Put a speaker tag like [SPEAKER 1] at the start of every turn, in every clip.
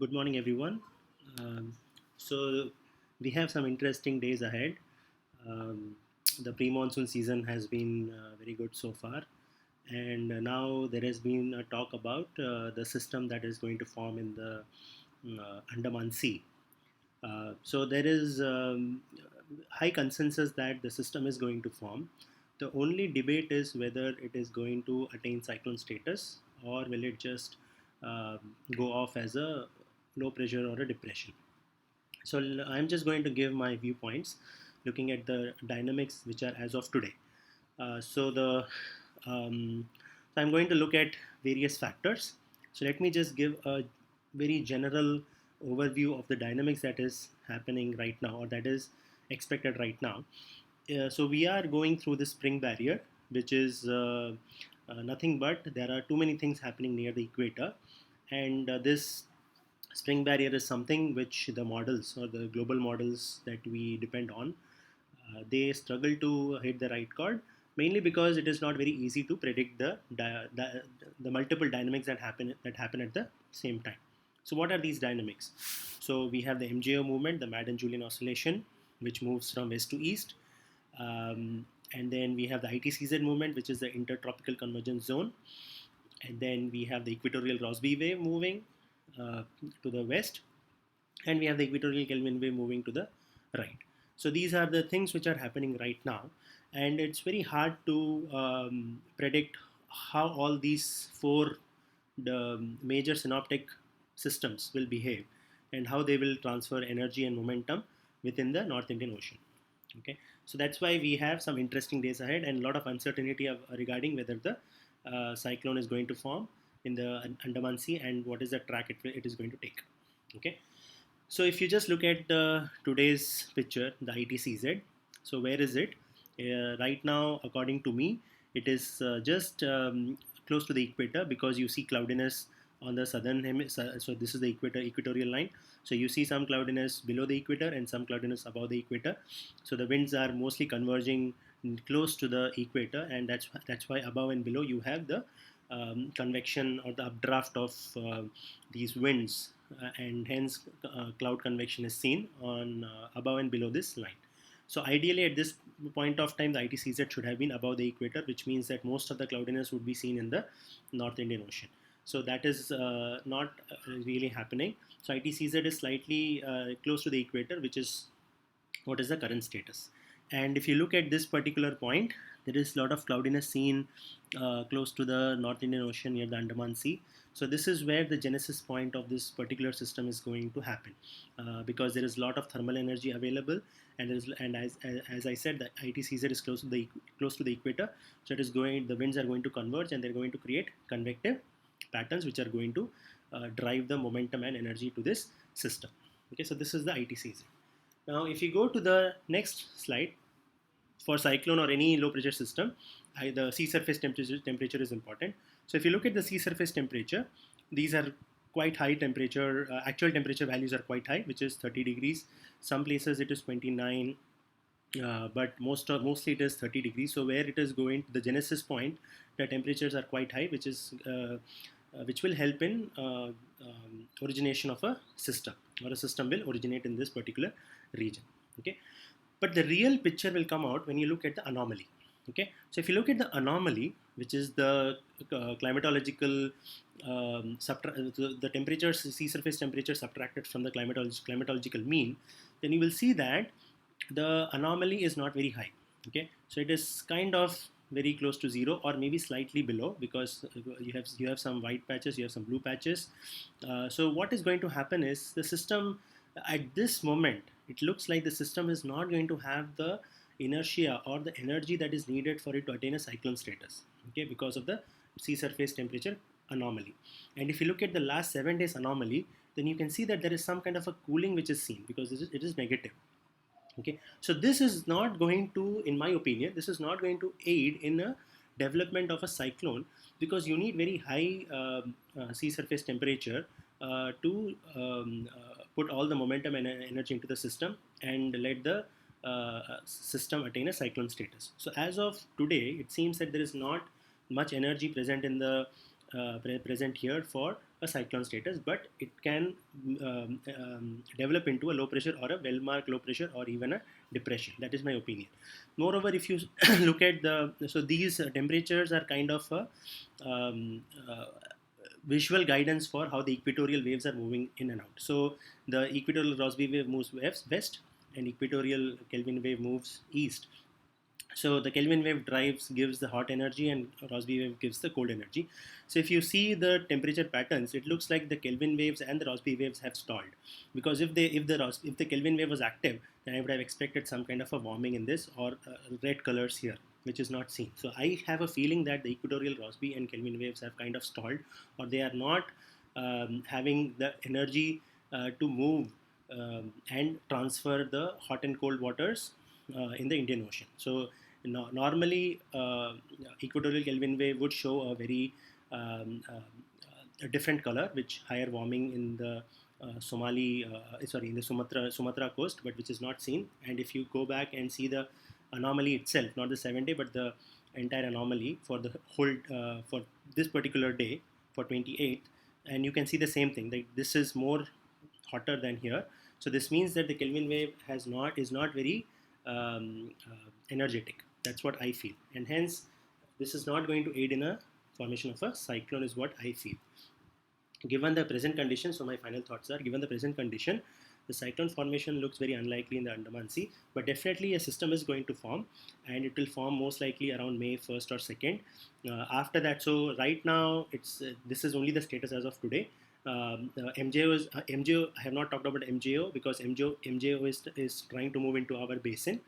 [SPEAKER 1] Good morning, everyone. Um, so, we have some interesting days ahead. Um, the pre monsoon season has been very good so far, and now there has been a talk about the system that is going to form in the Andaman Sea. So, there is high consensus that the system is going to form. The only debate is whether it is going to attain cyclone status or will it just go off as a low pressure or a depression. So I'm just going to give my viewpoints looking at the dynamics which are as of today. So the so I'm going to look at various factors. So let me just give a very general overview of the dynamics that is happening right now or that is expected right now. So we are going through the spring barrier, which is nothing but there are too many things happening near the equator, and this spring barrier is something which the models or the global models that we depend on they struggle to hit the right chord, mainly because it is not very easy to predict the multiple dynamics that happen at the same time. So what are these dynamics? So we have the MJO movement, the Madden-Julian oscillation, which moves from west to east. And then we have the ITCZ movement, which is the intertropical convergence zone. And then we have the equatorial Rossby wave moving uh, to the west, and we have the equatorial Kelvin wave moving to the right. So these are the things which are happening right now, and it's very hard to predict how all these four the major synoptic systems will behave and how they will transfer energy and momentum within the North Indian Ocean. Okay, so that's why we have some interesting days ahead and a lot of uncertainty regarding whether the cyclone is going to form in the Andaman Sea and what is the track it is going to take. Okay, so if you just look at today's picture, the ITCZ, so where is it? Right now, according to me, it is just close to the equator because you see cloudiness on the southern hemisphere. So this is the equatorial line. So you see some cloudiness below the equator and some cloudiness above the equator. So the winds are mostly converging close to the equator, and that's why above and below you have the convection or the updraft of these winds, and hence cloud convection is seen on above and below this line. So ideally at this point of time the ITCZ should have been above the equator, which means that most of the cloudiness would be seen in the North Indian Ocean. So that is not really happening. So ITCZ is slightly close to the equator, which is what is the current status. And if you look at this particular point, there is a lot of cloudiness seen close to the North Indian Ocean near the Andaman Sea. So this is where the genesis point of this particular system is going to happen, because there is a lot of thermal energy available, and as I said, the ITCZ is close to the equator, so it is going. The winds are going to converge, and they're going to create convective patterns, which are going to drive the momentum and energy to this system. Okay, so this is the ITCZ. Now, if you go to the next slide, for cyclone or any low pressure system, the sea surface temperature is important. So if you look at the sea surface temperature, these are quite high temperature. Actual temperature values are quite high, which is 30 degrees. Some places it is 29, but mostly it is 30 degrees. So where it is going, the genesis point, the temperatures are quite high, which will help in origination of a system, or a system will originate in this particular region. Okay, but the real picture will come out when you look at the anomaly. Okay, so if you look at the anomaly, which is the climatological the temperatures, sea surface temperature subtracted from the climatological mean, then you will see that the anomaly is not very high. Okay, so it is kind of very close to zero or maybe slightly below, because you have some white patches, you have some blue patches. So what is going to happen is the system at this moment, it looks like the system is not going to have the inertia or the energy that is needed for it to attain a cyclone status. Okay, because of the sea surface temperature anomaly. And if you look at the last 7 days anomaly, then you can see that there is some kind of a cooling which is seen, because it is negative. Okay, so this is not going to, in my opinion, this is not going to aid in a development of a cyclone, because you need very high sea surface temperature to put all the momentum and energy into the system and let the system attain a cyclone status. So as of today, it seems that there is not much energy present in the present here for a cyclone status, but it can develop into a low pressure or a well marked low pressure or even a depression. That is my opinion. Moreover, if you look at these temperatures are kind of a um, uh, visual guidance for how the equatorial waves are moving in and out. So the equatorial Rossby wave moves west, and equatorial Kelvin wave moves east. So the Kelvin wave gives the hot energy, and Rossby wave gives the cold energy. So if you see the temperature patterns, it looks like the Kelvin waves and the Rossby waves have stalled, because if the Kelvin wave was active, then I would have expected some kind of a warming in this, or red colors here, which is not seen. So I have a feeling that the equatorial Rossby and Kelvin waves have kind of stalled, or they are not having the energy to move and transfer the hot and cold waters in the Indian Ocean. So normally, equatorial Kelvin wave would show a very a different color, which higher warming in the in the Sumatra coast, but which is not seen. And if you go back and see the anomaly itself, not the 7 day, but the entire anomaly for the whole for this particular day, for 28th, and you can see the same thing. Like, this is more hotter than here. So this means that the Kelvin wave is not very energetic. That's what I feel, and hence this is not going to aid in a formation of a cyclone, is what I feel. Given the present condition, so my final thoughts are: given the present condition, the cyclone formation looks very unlikely in the Andaman Sea, but definitely a system is going to form, and it will form most likely around May 1st or 2nd. After that, so right now this is only the status as of today. MJO. I have not talked about MJO because MJO is trying to move into our basin.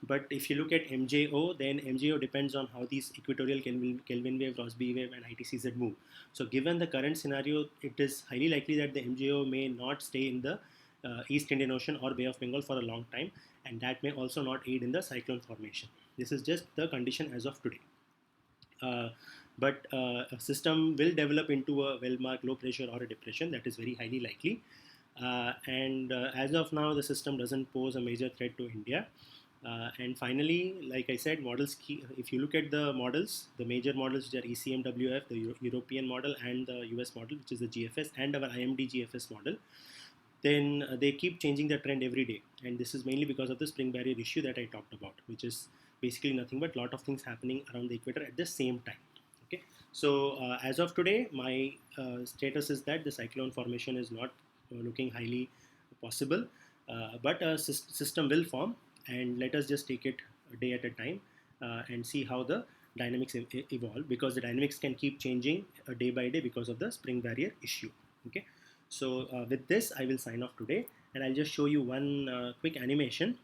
[SPEAKER 1] But if you look at MJO, then MJO depends on how these equatorial Kelvin wave, Rossby wave, and ITCZ move. So given the current scenario, it is highly likely that the MJO may not stay in the East Indian Ocean or Bay of Bengal for a long time, and that may also not aid in the cyclone formation. This is just the condition as of today. But a system will develop into a well-marked low pressure or a depression. That is very highly likely. And as of now, the system doesn't pose a major threat to India. And finally, like I said, if you look at the models, the major models which are ECMWF, the European model, and the US model, which is the GFS, and our IMD GFS model, then they keep changing the trend every day. And this is mainly because of the spring barrier issue that I talked about, which is basically nothing but a lot of things happening around the equator at the same time. Okay, so as of today, my status is that the cyclone formation is not looking highly possible, but a system will form, and let us just take it a day at a time and see how the dynamics evolve, because the dynamics can keep changing day by day because of the spring barrier issue. Okay, so with this, I will sign off today, and I'll just show you one quick animation,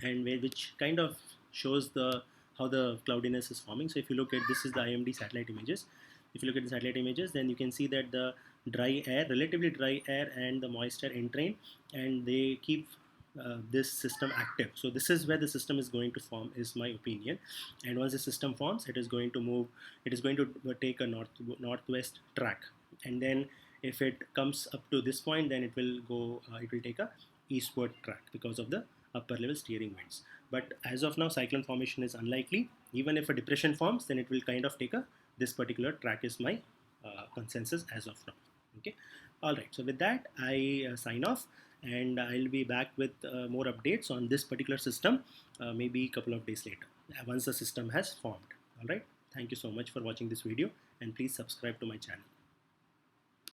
[SPEAKER 1] and which kind of shows the how the cloudiness is forming. So if you look at, this is the IMD satellite images. If you look at the satellite images, then you can see that the dry air, relatively dry air, and the moist air entrain, and they keep this system active. So this is where the system is going to form, is my opinion. And once the system forms, it is going to move. It is going to take a northwest track, and then if it comes up to this point, then it will go. It will take a eastward track because of the upper level steering winds. But as of now, cyclone formation is unlikely. Even if a depression forms, then it will kind of take a this particular track, is my consensus as of now. Okay, all right. So with that, I sign off, and I'll be back with more updates on this particular system, maybe a couple of days later, once the system has formed. All right. Thank you so much for watching this video, and please subscribe to my channel.